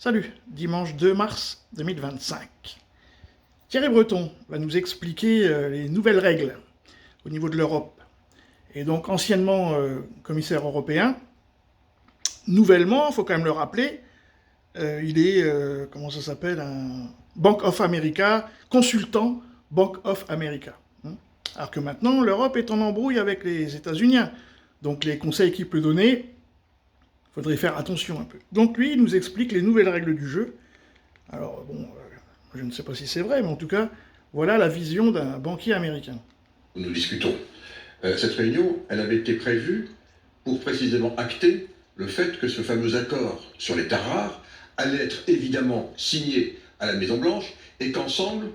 Salut, dimanche 2 mars 2025. Thierry Breton va nous expliquer les nouvelles règles au niveau de l'Europe. Et donc, anciennement commissaire européen, nouvellement, il faut quand même le rappeler, il est, comment ça s'appelle, un Bank of America, consultant Bank of America. Alors que maintenant, l'Europe est en embrouille avec les États-Unis. Donc les conseils qu'il peut donner, il faudrait faire attention un peu. Donc lui, il nous explique les nouvelles règles du jeu. Alors bon, je ne sais pas si c'est vrai, mais en tout cas, voilà la vision d'un banquier américain. Nous discutons. Cette réunion, elle avait été prévue pour précisément acter le fait que ce fameux accord sur les terres rares allait être évidemment signé à la Maison-Blanche et qu'ensemble,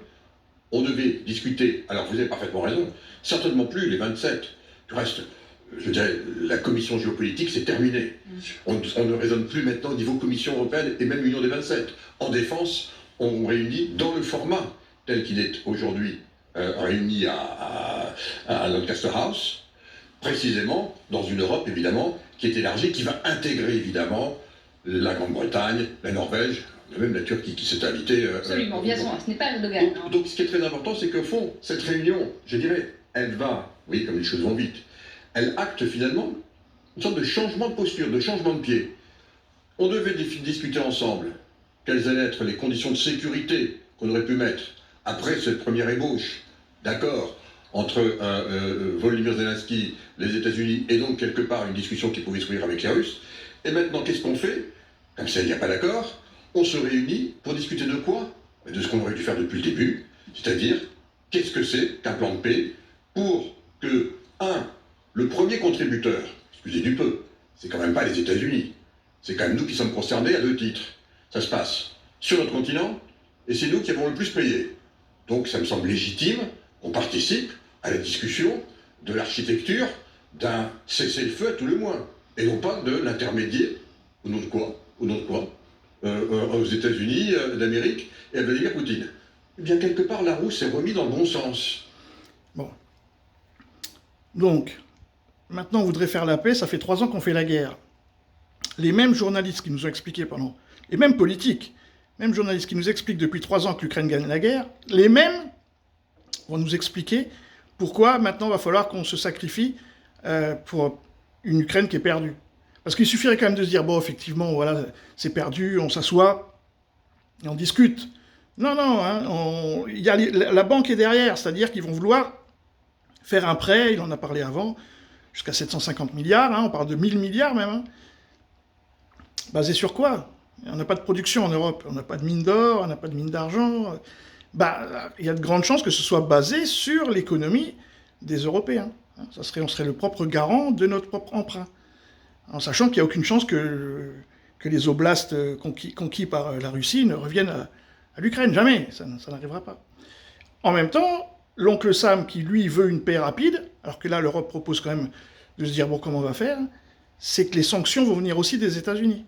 on devait discuter. Alors vous avez parfaitement raison, certainement plus les 27. Du reste, je dirais, la commission géopolitique, c'est terminé. On ne raisonne plus maintenant au niveau Commission européenne et même Union des 27. En défense, on réunit dans le format tel qu'il est aujourd'hui réuni à Lancaster House, précisément dans une Europe, évidemment, qui est élargie, qui va intégrer, évidemment, la Grande-Bretagne, la Norvège, même la Turquie qui s'est invitée. Absolument, bien sûr, ce n'est pas Erdogan. Donc, ce qui est très important, c'est qu'au fond, cette réunion, je dirais, elle va, oui, comme les choses vont vite, elle acte finalement une sorte de changement de posture, de changement de pied. On devait discuter ensemble quelles allaient être les conditions de sécurité qu'on aurait pu mettre après cette première ébauche d'accord entre Volodymyr Zelensky, les États-Unis, et donc quelque part une discussion qui pouvait s'ouvrir avec les Russes. Et maintenant, qu'est-ce qu'on fait? Comme ça, il n'y a pas d'accord. On se réunit pour discuter de quoi? De ce qu'on aurait dû faire depuis le début, c'est-à-dire qu'est-ce que c'est qu'un plan de paix pour que, le premier contributeur, excusez du peu, c'est quand même pas les États-Unis, c'est quand même nous qui sommes concernés à deux titres. Ça se passe sur notre continent, et c'est nous qui avons le plus payé. Donc ça me semble légitime qu'on participe à la discussion de l'architecture d'un cessez-le-feu à tout le moins, et non pas de l'intermédiaire, au nom de quoi, aux États-Unis d'Amérique et à Vladimir Poutine. Eh bien, quelque part, la roue s'est remise dans le bon sens. Bon. Donc, maintenant on voudrait faire la paix, ça fait 3 ans qu'on fait la guerre. Les mêmes journalistes qui nous ont expliqué pendant, les mêmes politiques, mêmes journalistes qui nous expliquent depuis 3 ans que l'Ukraine gagne la guerre, les mêmes vont nous expliquer pourquoi maintenant il va falloir qu'on se sacrifie pour une Ukraine qui est perdue. Parce qu'il suffirait quand même de se dire, bon, effectivement, voilà, c'est perdu, on s'assoit et on discute. Non, non, hein, la banque est derrière, c'est-à-dire qu'ils vont vouloir faire un prêt, il en a parlé avant, jusqu'à 750 milliards, hein, on parle de 1000 milliards même. Hein. Basé sur quoi? On n'a pas de production en Europe, on n'a pas de mine d'or, on n'a pas de mine d'argent. Il y a de grandes chances que ce soit basé sur l'économie des Européens. On serait le propre garant de notre propre emprunt. En sachant qu'il n'y a aucune chance que les oblasts conquis par la Russie ne reviennent à l'Ukraine. Jamais, ça n'arrivera pas. En même temps, l'oncle Sam, qui lui veut une paix rapide, alors que là l'Europe propose quand même de se dire, bon, comment on va faire, c'est que les sanctions vont venir aussi des États-Unis.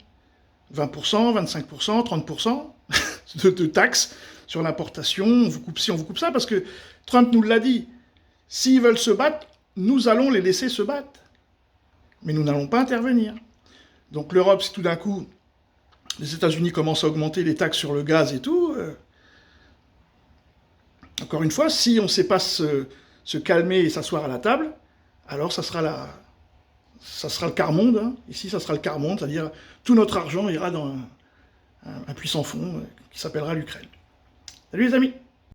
20%, 25%, 30% de taxes sur l'importation, on vous coupe ci, on vous coupe ça, parce que Trump nous l'a dit, s'ils veulent se battre, nous allons les laisser se battre. Mais nous n'allons pas intervenir. Donc l'Europe, si tout d'un coup, les États-Unis commencent à augmenter les taxes sur le gaz et tout, encore une fois, si on ne sait pas se calmer et s'asseoir à la table, alors ça sera le quart-monde. Hein. Ici, ça sera le quart-monde, c'est-à-dire tout notre argent ira dans un puissant fonds qui s'appellera l'Ukraine. Salut les amis!